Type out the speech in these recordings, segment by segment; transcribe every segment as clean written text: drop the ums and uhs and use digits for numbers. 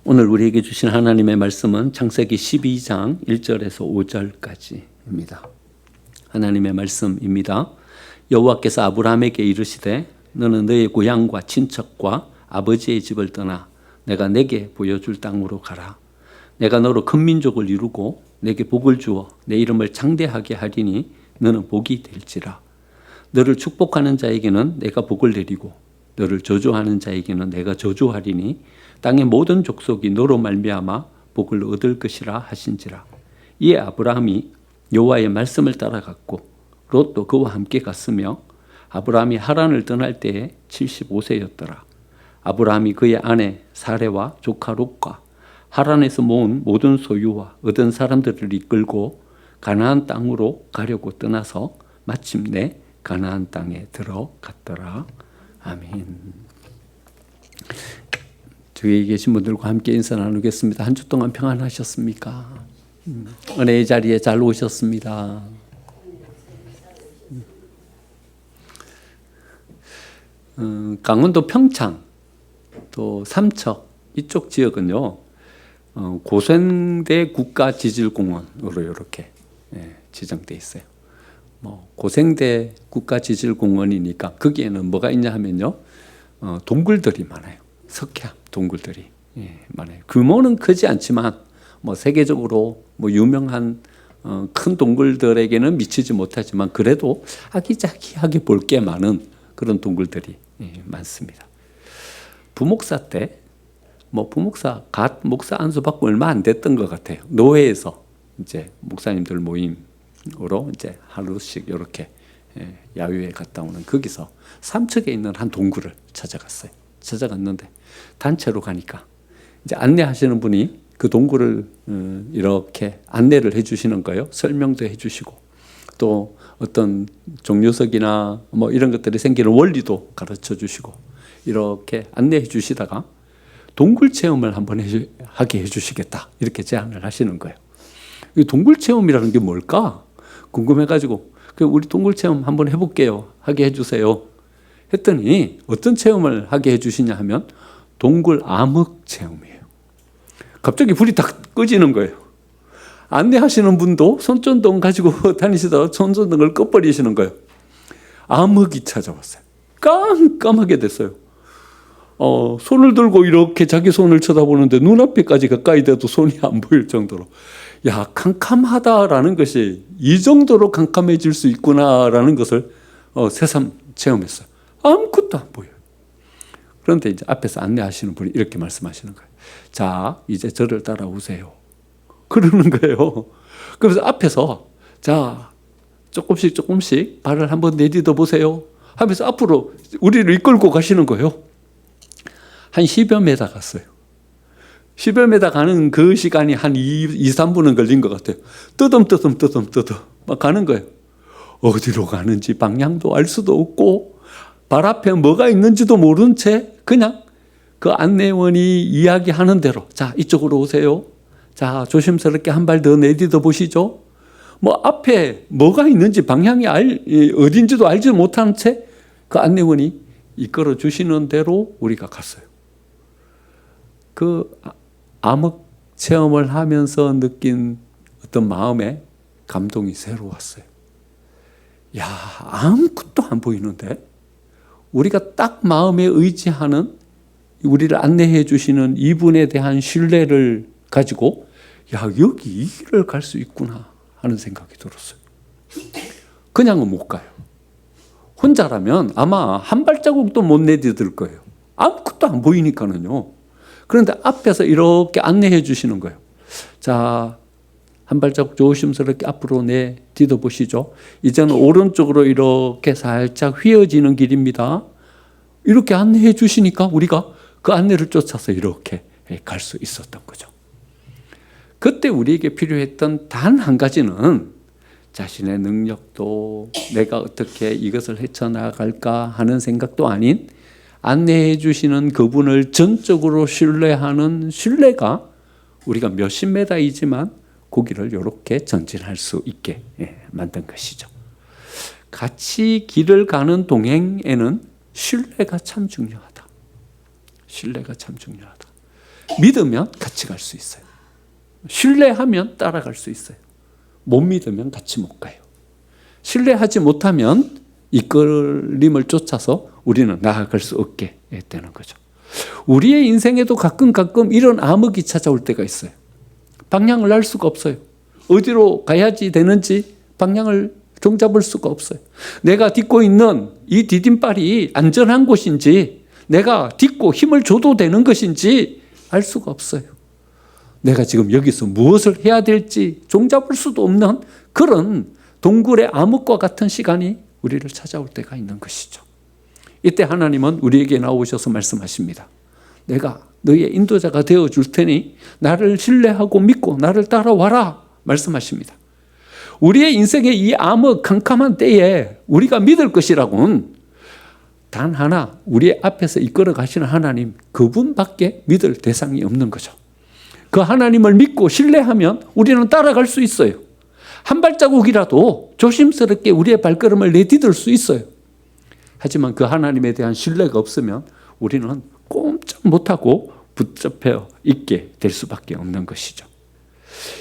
오늘 우리에게 주신 하나님의 말씀은 창세기 12장 1절에서 5절까지입니다. 하나님의 말씀입니다. 여호와께서 아브라함에게 이르시되 너는 너의 고향과 친척과 아버지의 집을 떠나 내가 내게 보여줄 땅으로 가라. 내가 너로 큰 민족을 이루고 내게 복을 주어 내 이름을 장대하게 하리니 너는 복이 될지라. 너를 축복하는 자에게는 내가 복을 내리고 너를 저주하는 자에게는 내가 저주하리니 땅의 모든 족속이 너로 말미암아 복을 얻을 것이라 하신지라. 이에 아브라함이 여호와의 말씀을 따라갔고 롯도 그와 함께 갔으며 아브라함이 하란을 떠날 때에 75세였더라. 아브라함이 그의 아내 사레와 조카 롯과 하란에서 모은 모든 소유와 얻은 사람들을 이끌고 가나안 땅으로 가려고 떠나서 마침내 가나안 땅에 들어갔더라. 아멘. 주위에 계신 분들과 함께 인사 나누겠습니다. 한 주 동안 평안하셨습니까? 은혜의 자리에 잘 오셨습니다. 강원도 평창 또 삼척 이쪽 지역은요 고생대 국가지질공원으로 이렇게 지정돼 있어요. 고생대 국가지질공원이니까 거기에는 뭐가 있냐 하면요 동굴들이 많아요. 석야 동굴들이 많아요. 규모는 크지 않지만 세계적으로 유명한 큰 동굴들에게는 미치지 못하지만 그래도 아기자기하게 볼 게 많은 그런 동굴들이 많습니다. 부목사 때 부목사 갓 목사 안수 받고 얼마 안 됐던 것 같아요. 노회에서 이제 목사님들 모임으로 이제 하루씩 이렇게 야유회 갔다 오는 거기서 삼척에 있는 한 동굴을 찾아갔는데 단체로 가니까 이제 안내하시는 분이 그 동굴을 이렇게 안내를 해주시는 거예요. 설명도 해주시고 또 어떤 종료석이나 이런 것들이 생기는 원리도 가르쳐 주시고 이렇게 안내해 주시다가 동굴 체험을 한번 하게 해주시겠다 이렇게 제안을 하시는 거예요. 이 동굴 체험이라는 게 뭘까 궁금해가지고 우리 동굴 체험 한번 해볼게요 하게 해주세요 했더니 어떤 체험을 하게 해주시냐 하면 동굴 암흑 체험이에요. 갑자기 불이 딱 꺼지는 거예요. 안내하시는 분도 손전등 가지고 다니시다가 손전등을 꺼버리시는 거예요. 암흑이 찾아왔어요. 깜깜하게 됐어요. 손을 들고 이렇게 자기 손을 쳐다보는데 눈앞에까지 가까이 돼도 손이 안 보일 정도로 캄캄하다라는 것이 이 정도로 캄캄해질 수 있구나라는 것을 새삼 체험했어요. 아무것도 안 보여요. 그런데 이제 앞에서 안내하시는 분이 이렇게 말씀하시는 거예요. 자, 이제 저를 따라오세요. 그러는 거예요. 그래서 앞에서 자, 조금씩 발을 한번 내딛어 보세요 하면서 앞으로 우리를 이끌고 가시는 거예요. 한 10여 메다 갔어요. 10여 메다 가는 그 시간이 한 2-3분은 걸린 것 같아요. 뜨듬뜨듬 막 가는 거예요. 어디로 가는지 방향도 알 수도 없고 발 앞에 뭐가 있는지도 모른 채 그냥 그 안내원이 이야기하는 대로 자, 이쪽으로 오세요. 자, 조심스럽게 한 발 더 내딛어 보시죠. 앞에 뭐가 있는지 방향이 어딘지도 알지 못한 채 그 안내원이 이끌어 주시는 대로 우리가 갔어요. 그 암흑 체험을 하면서 느낀 어떤 마음의 감동이 새로웠어요. 야, 아무것도 안 보이는데 우리가 딱 마음에 의지하는 우리를 안내해 주시는 이분에 대한 신뢰를 가지고 여기 이 길을 갈 수 있구나 하는 생각이 들었어요. 그냥은 못 가요. 혼자라면 아마 한 발자국도 못 내디딜 거예요. 아무것도 안 보이니까는요. 그런데 앞에서 이렇게 안내해 주시는 거예요. 자, 한 발자국 조심스럽게 앞으로 내딛어 보시죠. 이제는 오른쪽으로 이렇게 살짝 휘어지는 길입니다. 이렇게 안내해 주시니까 우리가 그 안내를 쫓아서 이렇게 갈 수 있었던 거죠. 그때 우리에게 필요했던 단 한 가지는 자신의 능력도 내가 어떻게 이것을 헤쳐나갈까 하는 생각도 아닌 안내해 주시는 그분을 전적으로 신뢰하는 신뢰가 우리가 몇십 메다이지만 고기를 이렇게 전진할 수 있게 만든 것이죠. 같이 길을 가는 동행에는 신뢰가 참 중요하다. 신뢰가 참 중요하다. 믿으면 같이 갈 수 있어요. 신뢰하면 따라갈 수 있어요. 못 믿으면 같이 못 가요. 신뢰하지 못하면 이끌림을 쫓아서 우리는 나아갈 수 없게 되는 거죠. 우리의 인생에도 가끔 이런 암흑이 찾아올 때가 있어요. 방향을 알 수가 없어요. 어디로 가야지 되는지 방향을 종잡을 수가 없어요. 내가 딛고 있는 이 디딤발이 안전한 곳인지, 내가 딛고 힘을 줘도 되는 것인지 알 수가 없어요. 내가 지금 여기서 무엇을 해야 될지 종잡을 수도 없는 그런 동굴의 암흑과 같은 시간이 우리를 찾아올 때가 있는 것이죠. 이때 하나님은 우리에게 나오셔서 말씀하십니다. 내가 너희의 인도자가 되어줄 테니 나를 신뢰하고 믿고 나를 따라와라 말씀하십니다. 우리의 인생의 이 암흑 캄캄한 때에 우리가 믿을 것이라고는 단 하나, 우리 앞에서 이끌어 가시는 하나님, 그분밖에 믿을 대상이 없는 거죠. 그 하나님을 믿고 신뢰하면 우리는 따라갈 수 있어요. 한 발자국이라도 조심스럽게 우리의 발걸음을 내디딜 수 있어요. 하지만 그 하나님에 대한 신뢰가 없으면 우리는 꼼짝 못하고 붙잡혀 있게 될 수밖에 없는 것이죠.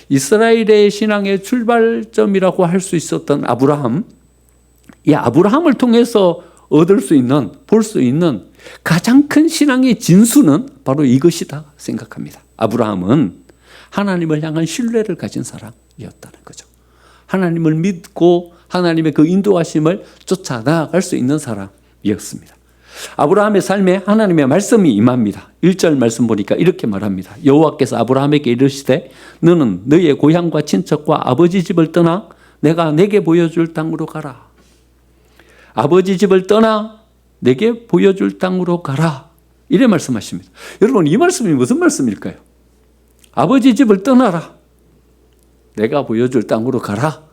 이스라엘의 신앙의 출발점이라고 할 수 있었던 아브라함, 이 아브라함을 통해서 얻을 수 있는, 볼 수 있는 가장 큰 신앙의 진수는 바로 이것이다 생각합니다. 아브라함은 하나님을 향한 신뢰를 가진 사람이었다는 거죠. 하나님을 믿고 하나님의 그 인도하심을 쫓아 나아갈 수 있는 사람이었습니다. 아브라함의 삶에 하나님의 말씀이 임합니다. 1절 말씀 보니까 이렇게 말합니다. 여호와께서 아브라함에게 이르시되 너는 너의 고향과 친척과 아버지 집을 떠나 내가 내게 보여줄 땅으로 가라. 아버지 집을 떠나 내게 보여줄 땅으로 가라. 이래 말씀하십니다. 여러분, 이 말씀이 무슨 말씀일까요? 아버지 집을 떠나라. 내가 보여줄 땅으로 가라.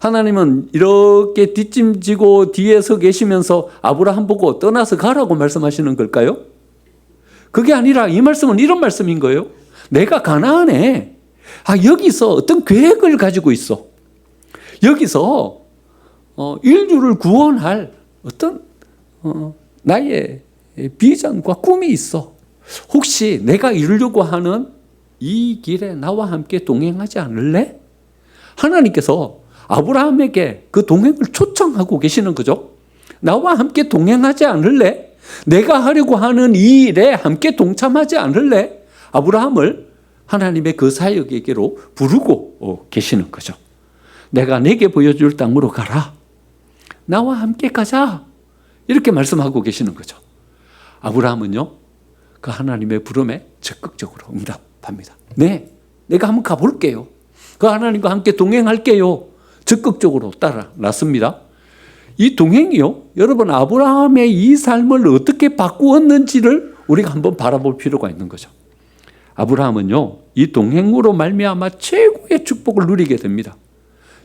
하나님은 이렇게 뒷짐지고 뒤에 서 계시면서 아브라함 보고 떠나서 가라고 말씀하시는 걸까요? 그게 아니라 이 말씀은 이런 말씀인 거예요. 내가 가나안에 여기서 어떤 계획을 가지고 있어. 여기서 인류를 구원할 어떤 나의 비전과 꿈이 있어. 혹시 내가 이루려고 하는 이 길에 나와 함께 동행하지 않을래? 하나님께서 아브라함에게 그 동행을 초청하고 계시는 거죠. 나와 함께 동행하지 않을래? 내가 하려고 하는 이 일에 함께 동참하지 않을래? 아브라함을 하나님의 그 사역에게로 부르고 계시는 거죠. 내가 내게 보여줄 땅으로 가라. 나와 함께 가자. 이렇게 말씀하고 계시는 거죠. 아브라함은요, 그 하나님의 부름에 적극적으로 응답합니다. 네, 내가 한번 가볼게요. 그 하나님과 함께 동행할게요. 적극적으로 따라 났습니다. 이 동행이요, 여러분, 아브라함의 이 삶을 어떻게 바꾸었는지를 우리가 한번 바라볼 필요가 있는 거죠. 아브라함은요, 이 동행으로 말미암아 최고의 축복을 누리게 됩니다.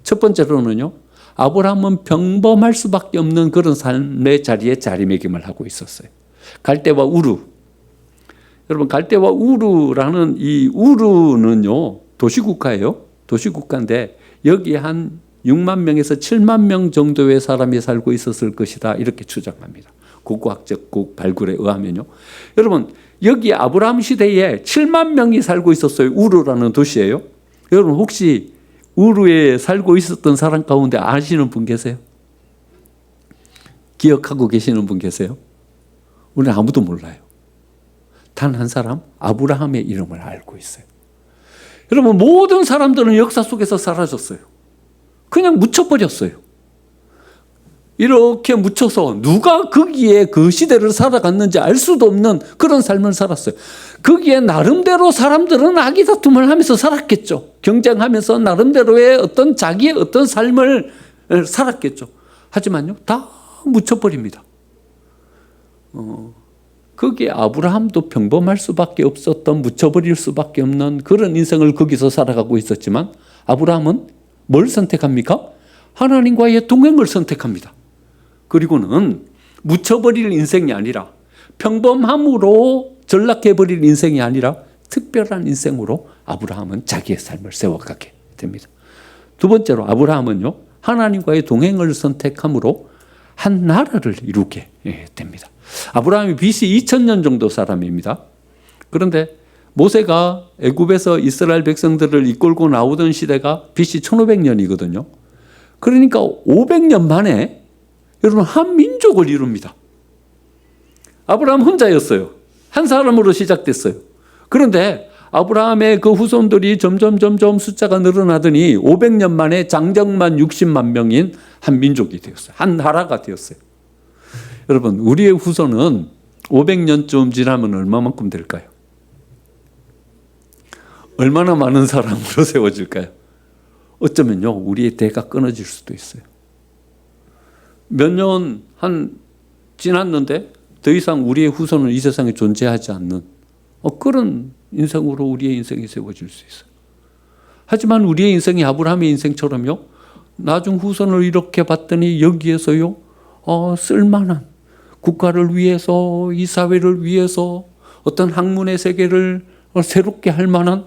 첫 번째로는요, 아브라함은 평범할 수밖에 없는 그런 삶의 자리에 자리매김을 하고 있었어요. 갈대와 우루. 여러분, 갈대와 우루라는 이 우루는요, 도시국가예요. 도시국가인데 여기에 한 6만 명에서 7만 명 정도의 사람이 살고 있었을 것이다, 이렇게 추정합니다. 고고학적 발굴에 의하면요. 여러분, 여기 아브라함 시대에 7만 명이 살고 있었어요. 우루라는 도시예요. 여러분, 혹시 우루에 살고 있었던 사람 가운데 아시는 분 계세요? 기억하고 계시는 분 계세요? 우리는 아무도 몰라요. 단 한 사람, 아브라함의 이름을 알고 있어요. 여러분, 모든 사람들은 역사 속에서 사라졌어요. 그냥 묻혀버렸어요. 이렇게 묻혀서 누가 거기에 그 시대를 살아갔는지 알 수도 없는 그런 삶을 살았어요. 거기에 나름대로 사람들은 아기다툼을 하면서 살았겠죠. 경쟁하면서 나름대로의 어떤 자기의 어떤 삶을 살았겠죠. 하지만요, 다 묻혀버립니다. 거기에 아브라함도 평범할 수밖에 없었던, 묻혀버릴 수밖에 없는 그런 인생을 거기서 살아가고 있었지만, 아브라함은 뭘 선택합니까? 하나님과의 동행을 선택합니다. 그리고는 묻혀버릴 인생이 아니라, 평범함으로 전락해버릴 인생이 아니라 특별한 인생으로 아브라함은 자기의 삶을 세워가게 됩니다. 두 번째로 아브라함은요, 하나님과의 동행을 선택함으로 한 나라를 이루게 됩니다. 아브라함이 BC 2000년 정도 사람입니다. 그런데 모세가 애굽에서 이스라엘 백성들을 이끌고 나오던 시대가 BC 1500년이거든요. 그러니까 500년 만에 여러분 한 민족을 이룹니다. 아브라함 혼자였어요. 한 사람으로 시작됐어요. 그런데 아브라함의 그 후손들이 점점 숫자가 늘어나더니 500년 만에 장정만 60만 명인 한 민족이 되었어요. 한 나라가 되었어요. 여러분, 우리의 후손은 500년쯤 지나면 얼마만큼 될까요? 얼마나 많은 사람으로 세워질까요? 어쩌면요, 우리의 대가 끊어질 수도 있어요. 몇 년 지났는데 더 이상 우리의 후손은 이 세상에 존재하지 않는 그런 인생으로 우리의 인생이 세워질 수 있어요. 하지만 우리의 인생이 아브라함의 인생처럼요, 나중 후손을 이렇게 봤더니 여기에서요, 쓸만한 국가를 위해서, 이 사회를 위해서 어떤 학문의 세계를 새롭게 할 만한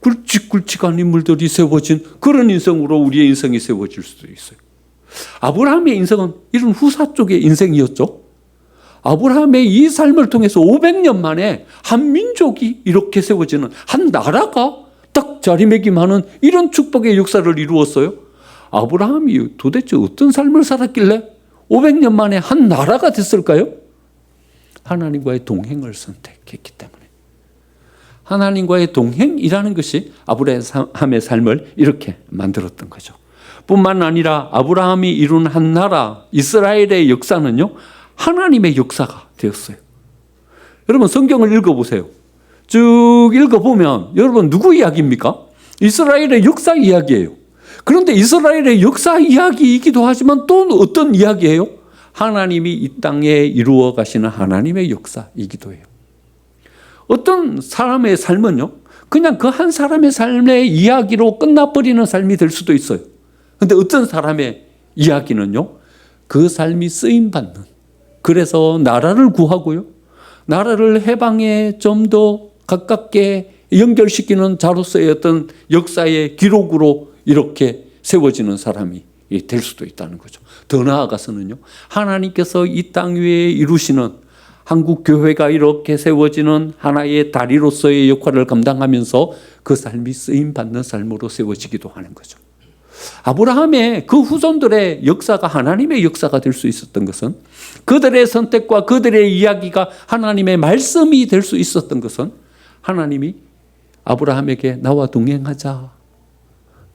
굵직굵직한 인물들이 세워진 그런 인생으로 우리의 인생이 세워질 수도 있어요. 아브라함의 인생은 이런 후사 쪽의 인생이었죠. 아브라함의 이 삶을 통해서 500년 만에 한 민족이 이렇게 세워지는, 한 나라가 딱 자리매김하는 이런 축복의 역사를 이루었어요. 아브라함이 도대체 어떤 삶을 살았길래 500년 만에 한 나라가 됐을까요? 하나님과의 동행을 선택했기 때문에. 하나님과의 동행이라는 것이 아브라함의 삶을 이렇게 만들었던 거죠. 뿐만 아니라 아브라함이 이룬 한 나라 이스라엘의 역사는요, 하나님의 역사가 되었어요. 여러분, 성경을 읽어보세요. 쭉 읽어보면 여러분, 누구 이야기입니까? 이스라엘의 역사 이야기예요. 그런데 이스라엘의 역사 이야기이기도 하지만 또 어떤 이야기예요? 하나님이 이 땅에 이루어 가시는 하나님의 역사이기도 해요. 어떤 사람의 삶은요, 그냥 그 한 사람의 삶의 이야기로 끝나버리는 삶이 될 수도 있어요. 그런데 어떤 사람의 이야기는요, 그 삶이 쓰임받는, 그래서 나라를 구하고요, 나라를 해방에 좀 더 가깝게 연결시키는 자로서의 어떤 역사의 기록으로 이렇게 세워지는 사람이 될 수도 있다는 거죠. 더 나아가서는요, 하나님께서 이 땅 위에 이루시는 한국 교회가 이렇게 세워지는 하나의 다리로서의 역할을 감당하면서 그 삶이 쓰임받는 삶으로 세워지기도 하는 거죠. 아브라함의 그 후손들의 역사가 하나님의 역사가 될 수 있었던 것은, 그들의 선택과 그들의 이야기가 하나님의 말씀이 될 수 있었던 것은, 하나님이 아브라함에게 나와 동행하자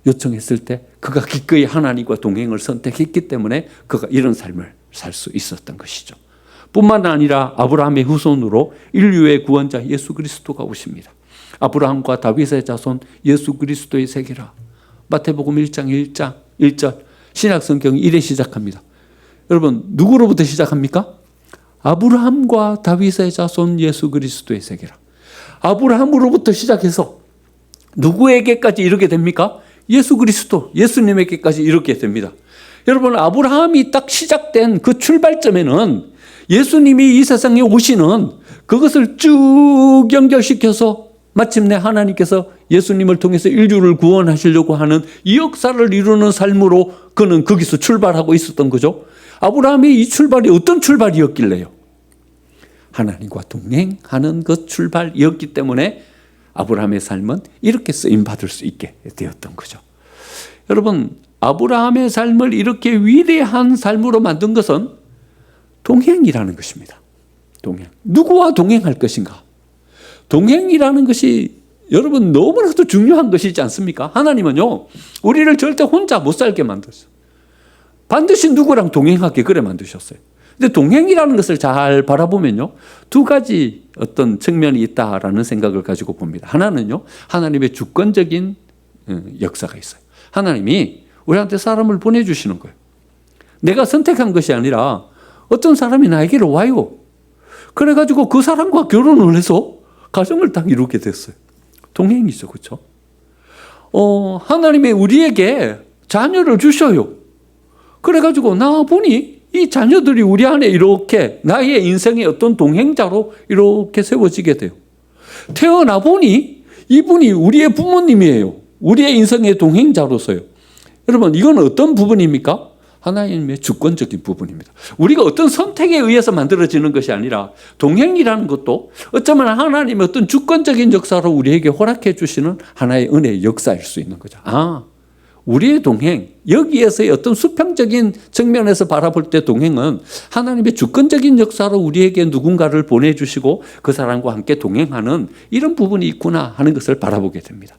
요청했을 때 그가 기꺼이 하나님과 동행을 선택했기 때문에 그가 이런 삶을 살 수 있었던 것이죠. 뿐만 아니라 아브라함의 후손으로 인류의 구원자 예수 그리스도가 오십니다. 아브라함과 다윗의 자손 예수 그리스도의 세계라. 마태복음 1장 1절 신약성경이 이래 시작합니다. 여러분, 누구로부터 시작합니까? 아브라함과 다윗의 자손 예수 그리스도의 세계라. 아브라함으로부터 시작해서 누구에게까지 이르게 됩니까? 예수 그리스도, 예수님에게까지 이르게 됩니다. 여러분, 아브라함이 딱 시작된 그 출발점에는 예수님이 이 세상에 오시는 그것을 쭉 연결시켜서 마침내 하나님께서 예수님을 통해서 인류를 구원하시려고 하는 이 역사를 이루는 삶으로 그는 거기서 출발하고 있었던 거죠. 아브라함의 이 출발이 어떤 출발이었길래요? 하나님과 동행하는 그 출발이었기 때문에 아브라함의 삶은 이렇게 쓰임받을 수 있게 되었던 거죠. 여러분, 아브라함의 삶을 이렇게 위대한 삶으로 만든 것은 동행이라는 것입니다. 동행. 누구와 동행할 것인가? 동행이라는 것이 여러분 너무나도 중요한 것이지 않습니까? 하나님은요, 우리를 절대 혼자 못 살게 만들었어요. 반드시 누구랑 동행하게 그래 만드셨어요. 근데 동행이라는 것을 잘 바라보면요, 두 가지 어떤 측면이 있다라는 생각을 가지고 봅니다. 하나는요, 하나님의 주권적인 역사가 있어요. 하나님이 우리한테 사람을 보내주시는 거예요. 내가 선택한 것이 아니라 어떤 사람이 나에게로 와요. 그래가지고 그 사람과 결혼을 해서 가정을 딱 이루게 됐어요. 동행이죠, 그렇죠? 하나님이 우리에게 자녀를 주셔요. 그래가지고 나 보니 이 자녀들이 우리 안에 이렇게 나의 인생의 어떤 동행자로 이렇게 세워지게 돼요. 태어나 보니 이분이 우리의 부모님이에요. 우리의 인생의 동행자로서요. 여러분, 이건 어떤 부분입니까? 하나님의 주권적인 부분입니다. 우리가 어떤 선택에 의해서 만들어지는 것이 아니라 동행이라는 것도 어쩌면 하나님의 어떤 주권적인 역사로 우리에게 허락해 주시는 하나의 은혜의 역사일 수 있는 거죠. 우리의 동행, 여기에서의 어떤 수평적인 측면에서 바라볼 때 동행은 하나님의 주권적인 역사로 우리에게 누군가를 보내주시고 그 사람과 함께 동행하는 이런 부분이 있구나 하는 것을 바라보게 됩니다.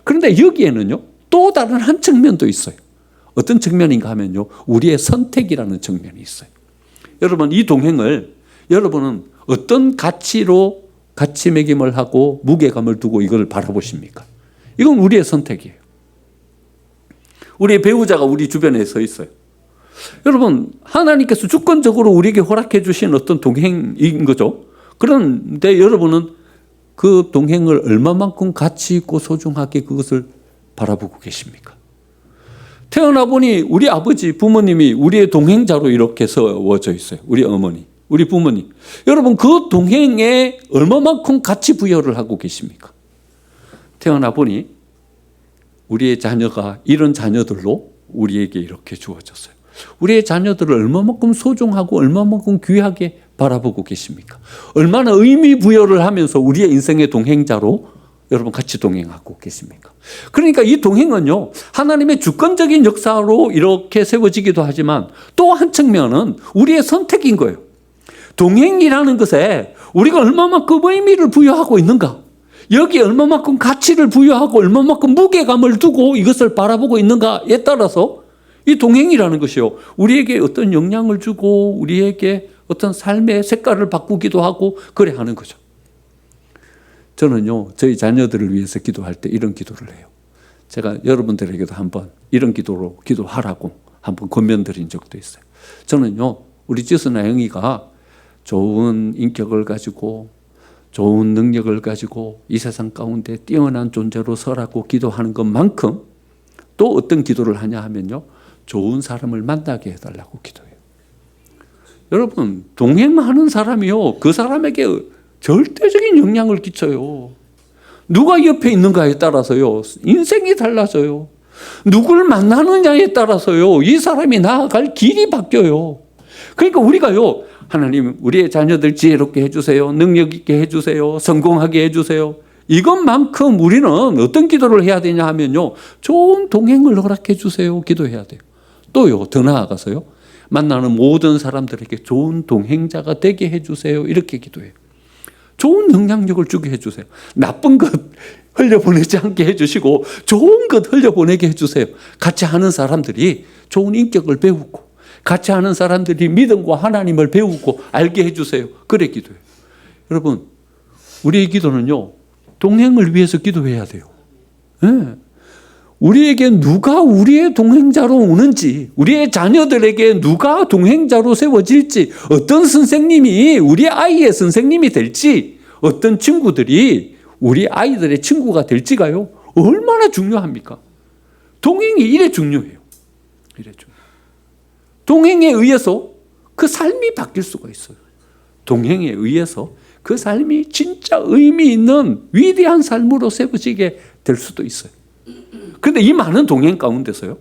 그런데 여기에는요, 또 다른 한 측면도 있어요. 어떤 측면인가 하면요, 우리의 선택이라는 측면이 있어요. 여러분, 이 동행을 여러분은 어떤 가치로 가치 매김을 하고 무게감을 두고 이걸 바라보십니까? 이건 우리의 선택이에요. 우리의 배우자가 우리 주변에 서 있어요. 여러분, 하나님께서 주권적으로 우리에게 허락해 주신 어떤 동행인 거죠. 그런데 여러분은 그 동행을 얼마만큼 가치 있고 소중하게 그것을 바라보고 계십니까? 태어나 보니 우리 아버지, 부모님이 우리의 동행자로 이렇게 세워져 있어요. 우리 어머니, 우리 부모님. 여러분, 그 동행에 얼마만큼 가치 부여를 하고 계십니까? 태어나 보니 우리의 자녀가 이런 자녀들로 우리에게 이렇게 주어졌어요. 우리의 자녀들을 얼마만큼 소중하고 얼마만큼 귀하게 바라보고 계십니까? 얼마나 의미 부여를 하면서 우리의 인생의 동행자로 여러분 같이 동행하고 계십니까? 그러니까 이 동행은요, 하나님의 주권적인 역사로 이렇게 세워지기도 하지만 또 한 측면은 우리의 선택인 거예요. 동행이라는 것에 우리가 얼마만큼 의미를 부여하고 있는가, 여기에 얼마만큼 가치를 부여하고 얼마만큼 무게감을 두고 이것을 바라보고 있는가에 따라서 이 동행이라는 것이요, 우리에게 어떤 영향을 주고 우리에게 어떤 삶의 색깔을 바꾸기도 하고 그래 하는 거죠. 저는요, 저희 자녀들을 위해서 기도할 때 이런 기도를 해요. 제가 여러분들에게도 한번 이런 기도로 기도하라고 한번 권면드린 적도 있어요. 저는요, 우리 지수나 영희가 좋은 인격을 가지고 좋은 능력을 가지고 이 세상 가운데 뛰어난 존재로 서라고 기도하는 것만큼 또 어떤 기도를 하냐 하면요, 좋은 사람을 만나게 해달라고 기도해요. 여러분, 동행하는 사람이요, 그 사람에게 절대적인 영향을 끼쳐요. 누가 옆에 있는가에 따라서요, 인생이 달라져요. 누굴 만나느냐에 따라서요, 이 사람이 나아갈 길이 바뀌어요. 그러니까 우리가요, 하나님, 우리의 자녀들 지혜롭게 해주세요. 능력 있게 해주세요. 성공하게 해주세요. 이것만큼 우리는 어떤 기도를 해야 되냐 하면요, 좋은 동행을 허락해 주세요. 기도해야 돼요. 또요, 더 나아가서요, 만나는 모든 사람들에게 좋은 동행자가 되게 해주세요. 이렇게 기도해요. 좋은 영향력을 주게 해주세요. 나쁜 것 흘려보내지 않게 해주시고 좋은 것 흘려보내게 해주세요. 같이 하는 사람들이 좋은 인격을 배우고, 같이 하는 사람들이 믿음과 하나님을 배우고 알게 해주세요. 그래 기도해요. 여러분, 우리의 기도는요, 동행을 위해서 기도해야 돼요. 네. 우리에게 누가 우리의 동행자로 오는지, 우리의 자녀들에게 누가 동행자로 세워질지, 어떤 선생님이 우리 아이의 선생님이 될지, 어떤 친구들이 우리 아이들의 친구가 될지가요, 얼마나 중요합니까? 동행이 이래 중요해요. 이래 중요해요. 동행에 의해서 그 삶이 바뀔 수가 있어요. 동행에 의해서 그 삶이 진짜 의미 있는 위대한 삶으로 세워지게 될 수도 있어요. 그런데 이 많은 동행 가운데서요,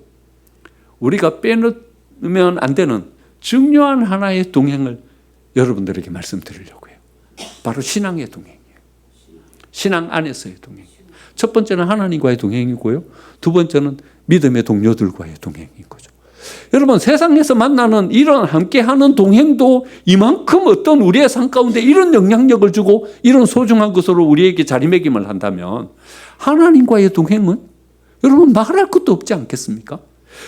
우리가 빼놓으면 안 되는 중요한 하나의 동행을 여러분들에게 말씀드리려고 해요. 바로 신앙의 동행이에요. 신앙 안에서의 동행이에요. 첫 번째는 하나님과의 동행이고요, 두 번째는 믿음의 동료들과의 동행인 거죠. 여러분, 세상에서 만나는 이런 함께하는 동행도 이만큼 어떤 우리의 삶 가운데 이런 영향력을 주고 이런 소중한 것으로 우리에게 자리매김을 한다면, 하나님과의 동행은 여러분 말할 것도 없지 않겠습니까?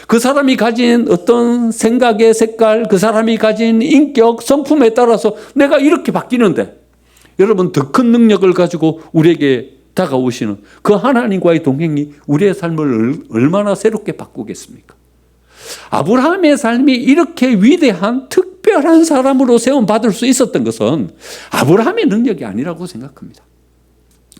그 사람이 가진 어떤 생각의 색깔, 그 사람이 가진 인격, 성품에 따라서 내가 이렇게 바뀌는데, 여러분 더 큰 능력을 가지고 우리에게 다가오시는 그 하나님과의 동행이 우리의 삶을 얼마나 새롭게 바꾸겠습니까? 아브라함의 삶이 이렇게 위대한 특별한 사람으로 세움받을 수 있었던 것은 아브라함의 능력이 아니라고 생각합니다.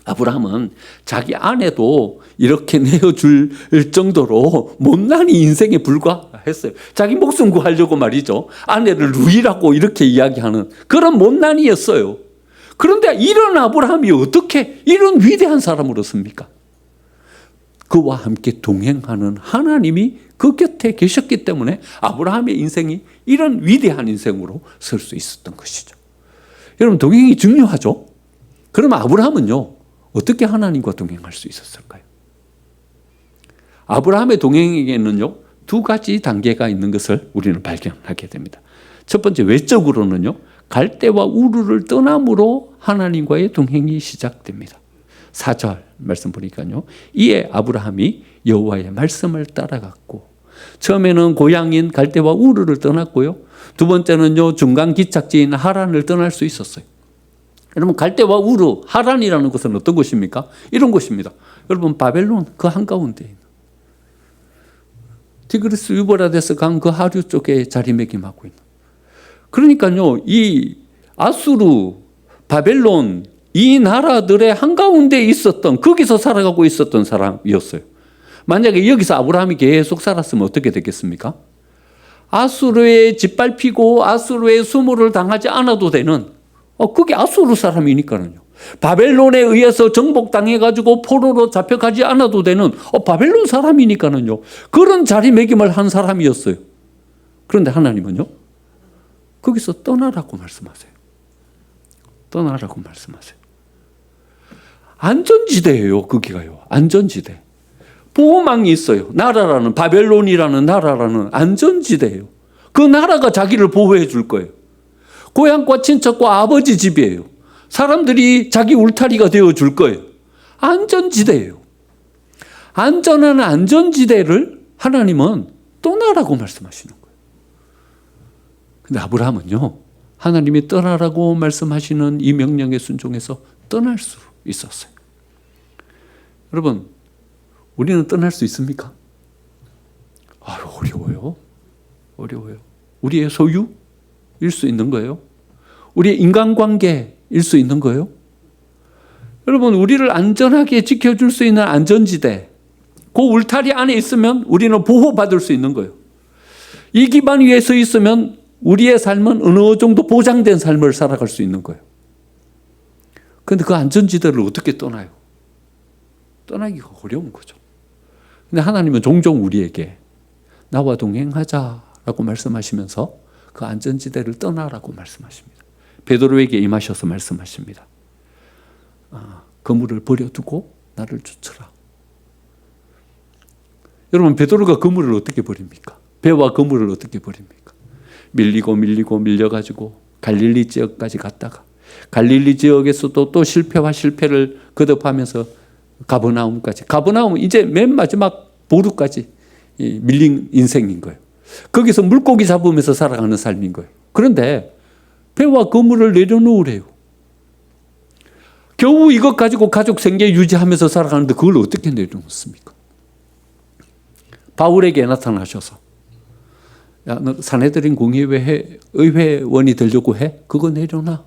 아브라함은 자기 아내도 이렇게 내어줄 정도로 못난이 인생에 불과했어요. 자기 목숨 구하려고 말이죠, 아내를 루이라고 이렇게 이야기하는 그런 못난이였어요. 그런데 이런 아브라함이 어떻게 이런 위대한 사람으로 섭니까? 그와 함께 동행하는 하나님이 그 곁에 계셨기 때문에 아브라함의 인생이 이런 위대한 인생으로 설 수 있었던 것이죠. 여러분, 동행이 중요하죠? 그러면 아브라함은요, 어떻게 하나님과 동행할 수 있었을까요? 아브라함의 동행에게는요, 두 가지 단계가 있는 것을 우리는 발견하게 됩니다. 첫 번째, 외적으로는요, 갈대와 우르를 떠남으로 하나님과의 동행이 시작됩니다. 4절 말씀 보니까요, 이에 아브라함이 여호와의 말씀을 따라갔고, 처음에는 고향인 갈대와 우르를 떠났고요, 두 번째는요, 중간 기착지인 하란을 떠날 수 있었어요. 여러분, 갈대와 우르, 하란이라는 것은 어떤 곳입니까? 이런 곳입니다. 여러분, 바벨론 그 한가운데 있는 티그리스 유브라데스 강 그 하류 쪽에 자리매김하고 있는, 그러니까요, 이 아수르, 바벨론 이 나라들의 한가운데 있었던, 거기서 살아가고 있었던 사람이었어요. 만약에 여기서 아브라함이 계속 살았으면 어떻게 됐겠습니까? 아수르에 짓밟히고 아수르의 수모를 당하지 않아도 되는, 그게 아수르 사람이니까요. 바벨론에 의해서 정복당해가지고 포로로 잡혀가지 않아도 되는 바벨론 사람이니까요. 그런 자리매김을 한 사람이었어요. 그런데 하나님은요, 거기서 떠나라고 말씀하세요. 떠나라고 말씀하세요. 안전지대예요, 거기가요. 안전지대. 보호망이 있어요. 나라라는, 바벨론이라는 나라라는 안전지대예요. 그 나라가 자기를 보호해 줄 거예요. 고향과 친척과 아버지 집이에요. 사람들이 자기 울타리가 되어 줄 거예요. 안전지대예요. 안전한 안전지대를 하나님은 떠나라고 말씀하시는 거예요. 근데 아브라함은요, 하나님이 떠나라고 말씀하시는 이 명령에 순종해서 떠날 수 있었어요. 여러분, 우리는 떠날 수 있습니까? 어려워요. 어려워요. 우리의 소유일 수 있는 거예요? 우리의 인간관계일 수 있는 거예요? 여러분, 우리를 안전하게 지켜줄 수 있는 안전지대, 그 울타리 안에 있으면 우리는 보호받을 수 있는 거예요. 이 기반 위에 서 있으면 우리의 삶은 어느 정도 보장된 삶을 살아갈 수 있는 거예요. 그런데 그 안전지대를 어떻게 떠나요? 떠나기가 어려운 거죠. 근데 하나님은 종종 우리에게 나와 동행하자라고 말씀하시면서 그 안전지대를 떠나라고 말씀하십니다. 베드로에게 임하셔서 말씀하십니다. 그물을 버려두고 나를 쫓으라. 여러분, 베드로가 그물을 어떻게 버립니까? 배와 그물을 어떻게 버립니까? 밀리고 밀려가지고 갈릴리 지역까지 갔다가 갈릴리 지역에서도 또 실패와 실패를 거듭하면서 가버나움까지. 가버나움은 이제 맨 마지막 보루까지 밀린 인생인 거예요. 거기서 물고기 잡으면서 살아가는 삶인 거예요. 그런데 배와 그물을 내려놓으래요. 겨우 이것 가지고 가족 생계 유지하면서 살아가는데 그걸 어떻게 내려놓습니까? 바울에게 나타나셔서, 야, 너 산헤드린 공의회 의회원이 되려고 해? 그거 내려놔.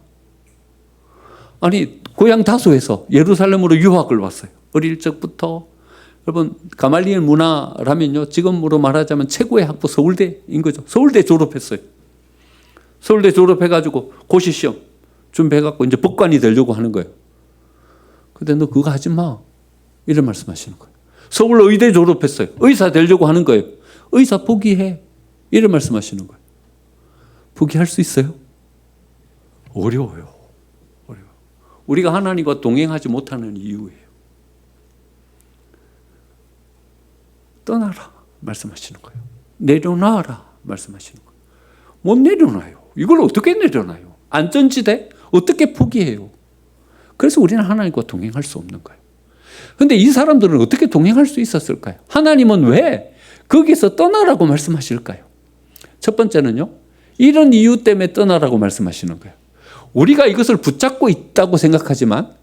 아니, 고향 다소에서 예루살렘으로 유학을 왔어요. 어릴 적부터. 여러분, 가말리엘 문화라면요, 지금으로 말하자면 최고의 학부 서울대인 거죠. 서울대 졸업했어요. 서울대 졸업해가지고 고시시험 준비해갖고 이제 법관이 되려고 하는 거예요. 근데 너 그거 하지 마, 이런 말씀하시는 거예요. 서울 의대 졸업했어요. 의사 되려고 하는 거예요. 의사 포기해, 이런 말씀하시는 거예요. 포기할 수 있어요? 어려워요. 우리가 하나님과 동행하지 못하는 이유예요. 떠나라 말씀하시는 거예요. 내려놔라 말씀하시는 거예요. 못 내려놔요. 이걸 어떻게 내려놔요? 안전지대 어떻게 포기해요? 그래서 우리는 하나님과 동행할 수 없는 거예요. 그런데 이 사람들은 어떻게 동행할 수 있었을까요? 하나님은 왜 거기서 떠나라고 말씀하실까요? 첫 번째는요, 이런 이유 때문에 떠나라고 말씀하시는 거예요. 우리가 이것을 붙잡고 있다고 생각하지만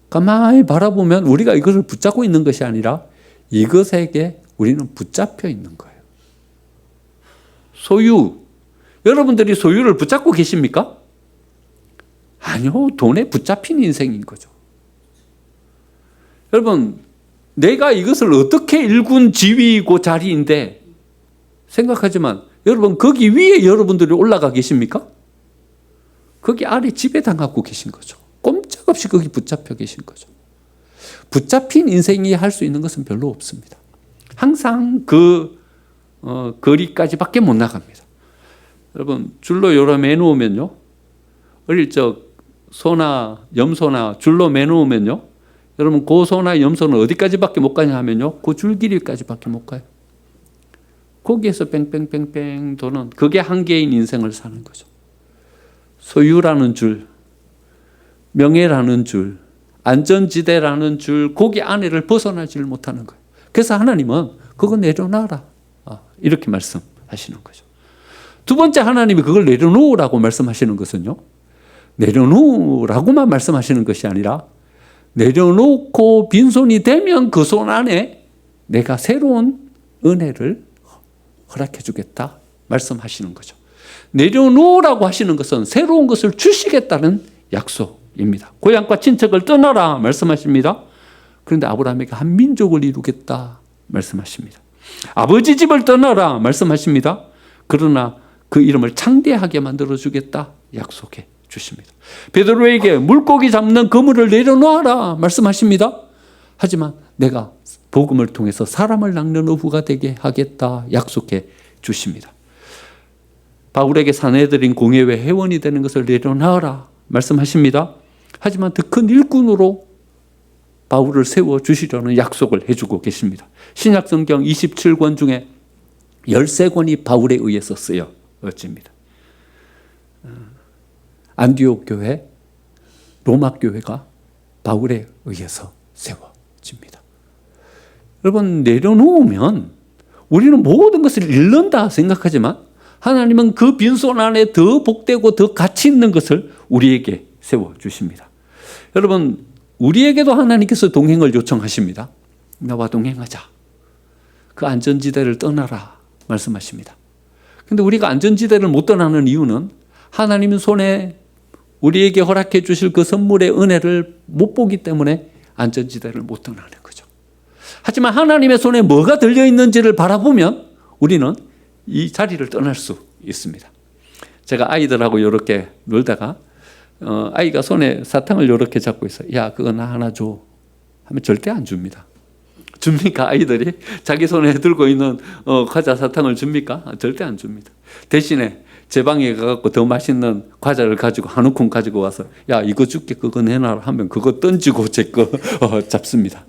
가만히 바라보면 우리가 이것을 붙잡고 있는 것이 아니라 이것에게 우리는 붙잡혀 있는 거예요. 소유. 여러분들이 소유를 붙잡고 계십니까? 아니요. 돈에 붙잡힌 인생인 거죠. 여러분, 내가 이것을 어떻게 일군 지위이고 자리인데 생각하지만 여러분, 거기 위에 여러분들이 올라가 계십니까? 거기 아래 지배당하고 계신 거죠. 꼼짝없이 거기 붙잡혀 계신 거죠. 붙잡힌 인생이 할 수 있는 것은 별로 없습니다. 항상 그 거리까지밖에 못 나갑니다. 여러분 줄로 여러 매놓으면요, 어릴 적 소나 염소나 줄로 매놓으면요, 여러분 그 소나 염소는 어디까지밖에 못 가냐 하면요, 그 줄 길이까지밖에 못 가요. 거기에서 뺑뺑뺑뺑 도는, 그게 한계인 인생을 사는 거죠. 소유라는 줄, 명예라는 줄, 안전지대라는 줄, 거기 안에를 벗어나지를 못하는 거예요. 그래서 하나님은 그거 내려놔라, 이렇게 말씀하시는 거죠. 두 번째, 하나님이 그걸 내려놓으라고 말씀하시는 것은요, 내려놓으라고만 말씀하시는 것이 아니라 내려놓고 빈손이 되면 그 손 안에 내가 새로운 은혜를 허락해 주겠다 말씀하시는 거죠. 내려놓으라고 하시는 것은 새로운 것을 주시겠다는 약속입니다. 고향과 친척을 떠나라 말씀하십니다. 그런데 아브라함에게 한 민족을 이루겠다 말씀하십니다. 아버지 집을 떠나라 말씀하십니다. 그러나 그 이름을 창대하게 만들어주겠다 약속해 주십니다. 베드로에게 물고기 잡는 그물을 내려놓아라 말씀하십니다. 하지만 내가 복음을 통해서 사람을 낚는 어부가 되게 하겠다 약속해 주십니다. 바울에게 사내들인 공예회 회원이 되는 것을 내려놔라 말씀하십니다. 하지만 더 큰 일꾼으로 바울을 세워주시려는 약속을 해주고 계십니다. 신약성경 27권 중에 13권이 바울에 의해서 쓰여집니다. 안디옥 교회, 로마 교회가 바울에 의해서 세워집니다. 여러분, 내려놓으면 우리는 모든 것을 잃는다 생각하지만 하나님은 그 빈손 안에 더 복되고 더 가치 있는 것을 우리에게 세워주십니다. 여러분, 우리에게도 하나님께서 동행을 요청하십니다. 나와 동행하자. 그 안전지대를 떠나라 말씀하십니다. 그런데 우리가 안전지대를 못 떠나는 이유는 하나님 손에 우리에게 허락해 주실 그 선물의 은혜를 못 보기 때문에 안전지대를 못 떠나는 거죠. 하지만 하나님의 손에 뭐가 들려있는지를 바라보면 우리는 이 자리를 떠날 수 있습니다. 제가 아이들하고 이렇게 놀다가 아이가 손에 사탕을 이렇게 잡고 있어요. 야, 그거 나 하나 줘 하면 절대 안 줍니다. 줍니까? 아이들이 자기 손에 들고 있는 과자 사탕을 줍니까? 절대 안 줍니다. 대신에 제 방에 가서 더 맛있는 과자를 가지고 한 움큼 가지고 와서 야, 이거 줄게, 그거 내놔라 하면 그거 던지고 제 거 잡습니다.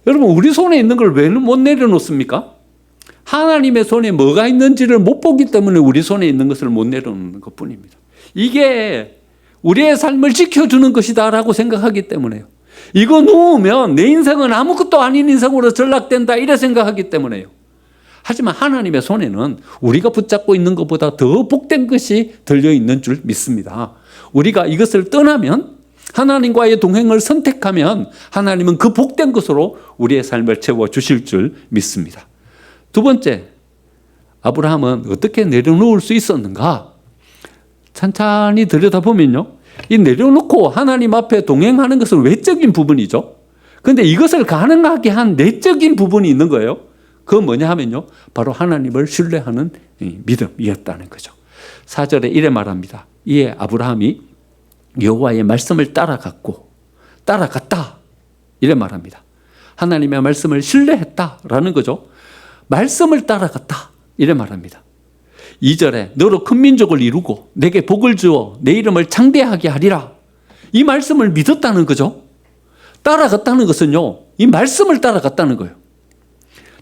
여러분, 우리 손에 있는 걸 왜 못 내려놓습니까? 하나님의 손에 뭐가 있는지를 못 보기 때문에 우리 손에 있는 것을 못 내려놓는 것뿐입니다. 이게 우리의 삶을 지켜주는 것이다라고 생각하기 때문에요. 이거 놓으면 내 인생은 아무것도 아닌 인생으로 전락된다 이래 생각하기 때문에요. 하지만 하나님의 손에는 우리가 붙잡고 있는 것보다 더 복된 것이 들려있는 줄 믿습니다. 우리가 이것을 떠나면, 하나님과의 동행을 선택하면 하나님은 그 복된 것으로 우리의 삶을 채워주실 줄 믿습니다. 두 번째, 아브라함은 어떻게 내려놓을 수 있었는가? 찬찬히 들여다보면요, 이 내려놓고 하나님 앞에 동행하는 것은 외적인 부분이죠. 그런데 이것을 가능하게 한 내적인 부분이 있는 거예요. 그건 뭐냐 하면요, 바로 하나님을 신뢰하는 믿음이었다는 거죠. 4절에 이래 말합니다. 이에 아브라함이 여호와의 말씀을 따라갔다 이래 말합니다. 하나님의 말씀을 신뢰했다라는 거죠. 말씀을 따라갔다 이래 말합니다. 2절에 너로 큰 민족을 이루고 내게 복을 주어 내 이름을 창대하게 하리라. 이 말씀을 믿었다는 거죠. 따라갔다는 것은요, 이 말씀을 따라갔다는 거예요.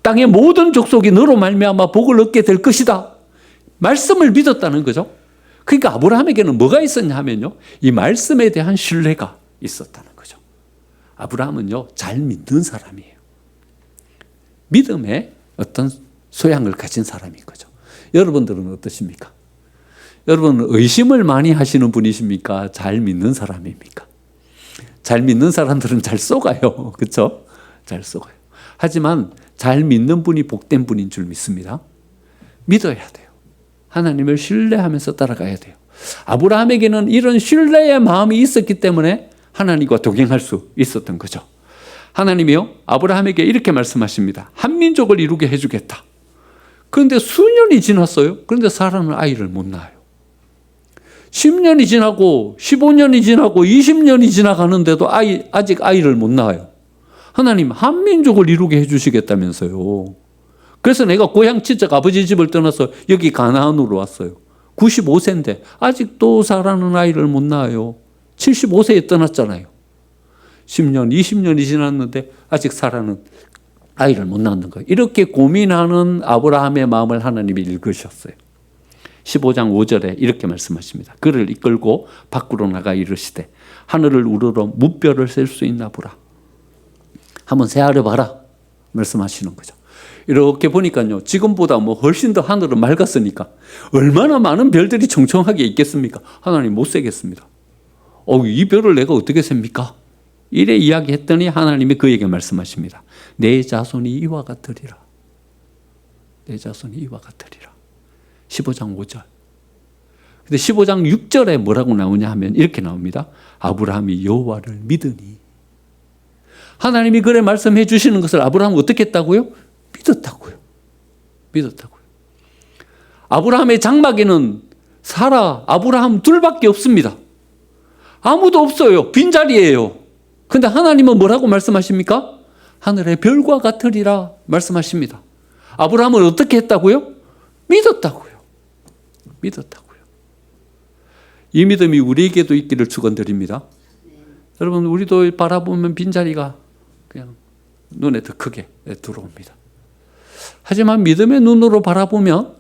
땅의 모든 족속이 너로 말미암아 복을 얻게 될 것이다. 말씀을 믿었다는 거죠. 그러니까 아브라함에게는 뭐가 있었냐 하면요, 이 말씀에 대한 신뢰가 있었다는 거죠. 아브라함은요, 잘 믿는 사람이에요. 믿음의 어떤 소양을 가진 사람인 거죠. 여러분들은 어떠십니까? 여러분은 의심을 많이 하시는 분이십니까? 잘 믿는 사람입니까? 잘 믿는 사람들은 잘 속아요. 그렇죠? 잘 속아요. 하지만 잘 믿는 분이 복된 분인 줄 믿습니다. 믿어야 돼요. 하나님을 신뢰하면서 따라가야 돼요. 아브라함에게는 이런 신뢰의 마음이 있었기 때문에 하나님과 동행할 수 있었던 거죠. 하나님이요, 아브라함에게 이렇게 말씀하십니다. 한 민족을 이루게 해주겠다. 그런데 수년이 지났어요. 그런데 사라는 아이를 못 낳아요. 10년이 지나고 15년이 지나고 20년이 지나가는데도 아직 아이를 못 낳아요. 하나님 한민족을 이루게 해주시겠다면서요. 그래서 내가 고향 친척 아버지 집을 떠나서 여기 가나안으로 왔어요. 95세인데 아직도 사랑하는 아이를 못 낳아요. 75세에 떠났잖아요. 10년, 20년이 지났는데 아직 사랑하는 아이를 못 낳는 거예요. 이렇게 고민하는 아브라함의 마음을 하나님이 읽으셨어요. 15장 5절에 이렇게 말씀하십니다. 그를 이끌고 밖으로 나가 이르시되 하늘을 우러러 무뼈를 셀 수 있나 보라. 한번 세아려 봐라 말씀하시는 거죠. 이렇게 보니까요, 지금보다 뭐 훨씬 더 하늘은 맑았으니까 얼마나 많은 별들이 청청하게 있겠습니까? 하나님 못 세겠습니다. 이 별을 내가 어떻게 셉니까? 이래 이야기했더니 하나님이 그에게 말씀하십니다. 내 자손이 이와 같으리라. 내 자손이 이와 같으리라. 15장 5절. 근데 15장 6절에 뭐라고 나오냐 하면 이렇게 나옵니다. 아브라함이 여호와를 믿으니. 하나님이 그래 말씀해 주시는 것을 아브라함은 어떻게 했다고요? 믿었다고요. 믿었다고요. 아브라함의 장막에는 사라, 아브라함 둘밖에 없습니다. 아무도 없어요. 빈자리예요. 근데 하나님은 뭐라고 말씀하십니까? 하늘의 별과 같으리라 말씀하십니다. 아브라함은 어떻게 했다고요? 믿었다고요. 믿었다고요. 이 믿음이 우리에게도 있기를 축원드립니다. 여러분, 우리도 바라보면 빈자리가 그냥 눈에 더 크게 들어옵니다. 하지만 믿음의 눈으로 바라보면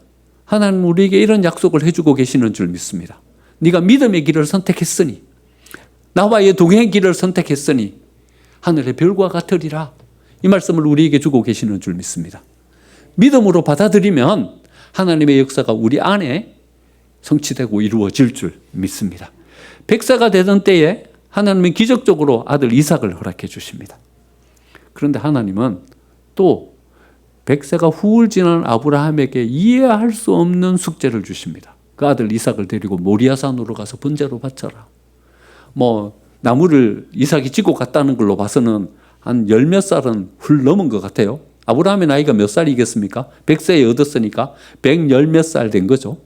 하나님 우리에게 이런 약속을 해주고 계시는 줄 믿습니다. 네가 믿음의 길을 선택했으니, 나와의 동행의 길을 선택했으니 하늘의 별과 같으리라. 이 말씀을 우리에게 주고 계시는 줄 믿습니다. 믿음으로 받아들이면 하나님의 역사가 우리 안에 성취되고 이루어질 줄 믿습니다. 100세가 되던 때에 하나님은 기적적으로 아들 이삭을 허락해 주십니다. 그런데 하나님은 또 100세가 훌 지난 아브라함에게 이해할 수 없는 숙제를 주십니다. 그 아들 이삭을 데리고 모리아산으로 가서 번제로 바쳐라. 나무를 이삭이 지고 갔다는 걸로 봐서는 한 열 몇 살은 훌 넘은 것 같아요. 아브라함의 나이가 몇 살이겠습니까? 100세에 얻었으니까 110 몇 살 된 거죠.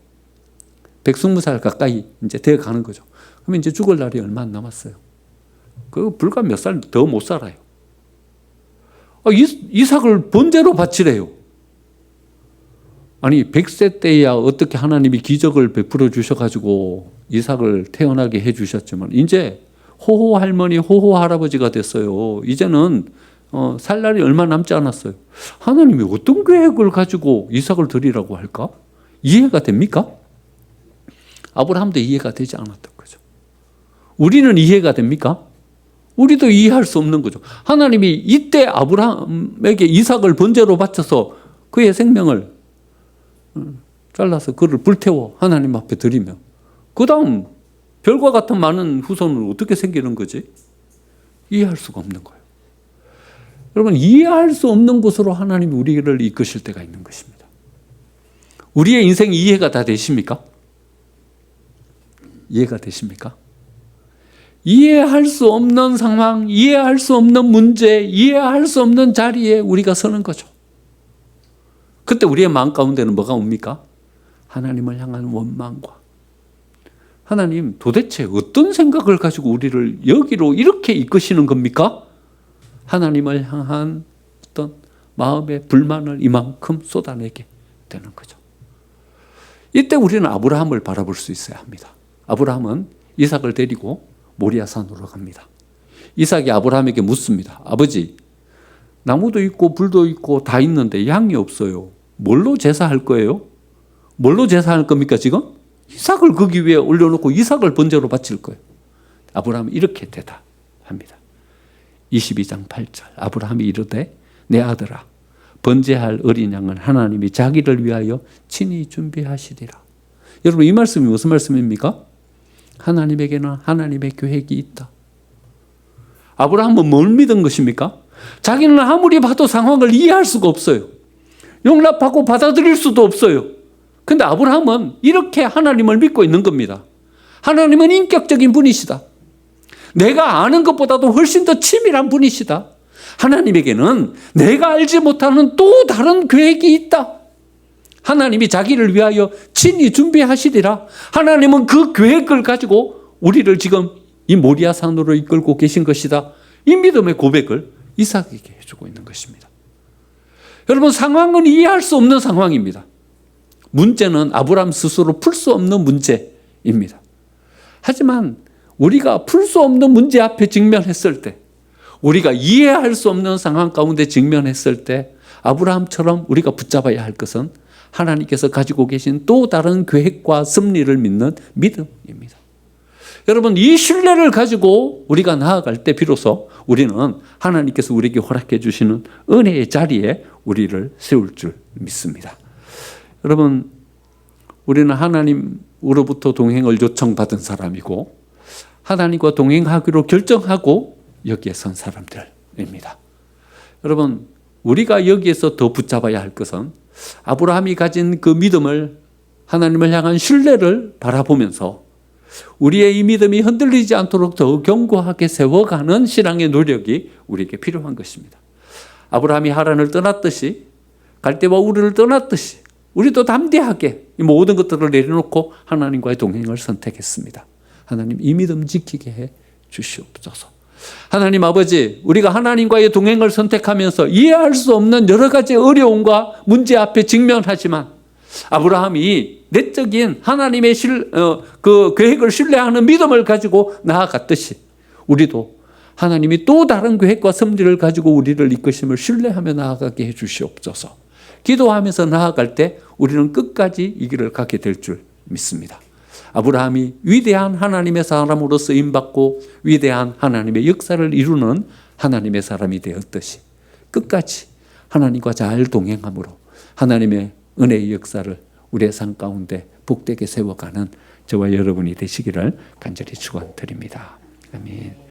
120살 가까이 이제 되어 가는 거죠. 그러면 이제 죽을 날이 얼마 안 남았어요. 불과 몇 살 더 못 살아요. 이삭을 번제로 바치래요. 아니 100세 때야 어떻게 하나님이 기적을 베풀어 주셔가지고 이삭을 태어나게 해주셨지만 이제 호호 할머니 호호 할아버지가 됐어요. 이제는 살 날이 얼마 남지 않았어요. 하나님이 어떤 계획을 가지고 이삭을 드리라고 할까? 이해가 됩니까? 아브라함도 이해가 되지 않았던 거죠. 우리는 이해가 됩니까? 우리도 이해할 수 없는 거죠. 하나님이 이때 아브라함에게 이삭을 번제로 바쳐서 그의 생명을 잘라서 그를 불태워 하나님 앞에 드리면 그 다음 별과 같은 많은 후손은 어떻게 생기는 거지? 이해할 수가 없는 거예요. 여러분, 이해할 수 없는 곳으로 하나님이 우리를 이끄실 때가 있는 것입니다. 우리의 인생이 이해가 다 되십니까? 이해가 되십니까? 이해할 수 없는 상황, 이해할 수 없는 문제, 이해할 수 없는 자리에 우리가 서는 거죠. 그때 우리의 마음 가운데는 뭐가 옵니까? 하나님을 향한 원망과 하나님 도대체 어떤 생각을 가지고 우리를 여기로 이렇게 이끄시는 겁니까? 하나님을 향한 어떤 마음의 불만을 이만큼 쏟아내게 되는 거죠. 이때 우리는 아브라함을 바라볼 수 있어야 합니다. 아브라함은 이삭을 데리고 모리아산으로 갑니다. 이삭이 아브라함에게 묻습니다. 아버지, 나무도 있고 불도 있고 다 있는데 양이 없어요. 뭘로 제사할 거예요? 뭘로 제사할 겁니까 지금? 이삭을 거기 위에 올려놓고 이삭을 번제로 바칠 거예요. 아브라함이 이렇게 대답합니다. 22장 8절 아브라함이 이르되 내 아들아 번제할 어린 양은 하나님이 자기를 위하여 친히 준비하시리라. 여러분, 이 말씀이 무슨 말씀입니까? 하나님에게는 하나님의 계획이 있다. 아브라함은 뭘 믿은 것입니까? 자기는 아무리 봐도 상황을 이해할 수가 없어요. 용납하고 받아들일 수도 없어요. 근데 아브라함은 이렇게 하나님을 믿고 있는 겁니다. 하나님은 인격적인 분이시다. 내가 아는 것보다도 훨씬 더 치밀한 분이시다. 하나님에게는 내가 알지 못하는 또 다른 계획이 있다. 하나님이 자기를 위하여 친히 준비하시리라. 하나님은 그 계획을 가지고 우리를 지금 이 모리아산으로 이끌고 계신 것이다. 이 믿음의 고백을 이삭에게 해주고 있는 것입니다. 여러분, 상황은 이해할 수 없는 상황입니다. 문제는 아브라함 스스로 풀 수 없는 문제입니다. 하지만 우리가 풀 수 없는 문제 앞에 직면했을 때, 우리가 이해할 수 없는 상황 가운데 직면했을 때 아브라함처럼 우리가 붙잡아야 할 것은 하나님께서 가지고 계신 또 다른 계획과 섭리를 믿는 믿음입니다. 여러분, 이 신뢰를 가지고 우리가 나아갈 때 비로소 우리는 하나님께서 우리에게 허락해 주시는 은혜의 자리에 우리를 세울 줄 믿습니다. 여러분, 우리는 하나님으로부터 동행을 요청받은 사람이고 하나님과 동행하기로 결정하고 여기에 선 사람들입니다. 여러분, 우리가 여기에서 더 붙잡아야 할 것은 아브라함이 가진 그 믿음을, 하나님을 향한 신뢰를 바라보면서 우리의 이 믿음이 흔들리지 않도록 더 견고하게 세워가는 신앙의 노력이 우리에게 필요한 것입니다. 아브라함이 하란을 떠났듯이, 갈대와 우르를 떠났듯이 우리도 담대하게 이 모든 것들을 내려놓고 하나님과의 동행을 선택했습니다. 하나님, 이 믿음 지키게 해 주시옵소서. 하나님 아버지, 우리가 하나님과의 동행을 선택하면서 이해할 수 없는 여러 가지 어려움과 문제 앞에 직면하지만 아브라함이 내적인 하나님의 그 계획을 신뢰하는 믿음을 가지고 나아갔듯이 우리도 하나님이 또 다른 계획과 섭리를 가지고 우리를 이끄심을 신뢰하며 나아가게 해 주시옵소서. 기도하면서 나아갈 때 우리는 끝까지 이 길을 가게 될 줄 믿습니다. 아브라함이 위대한 하나님의 사람으로 쓰임받고 위대한 하나님의 역사를 이루는 하나님의 사람이 되었듯이 끝까지 하나님과 잘 동행함으로 하나님의 은혜의 역사를 우리의 삶 가운데 복되게 세워가는 저와 여러분이 되시기를 간절히 축원드립니다. 아멘.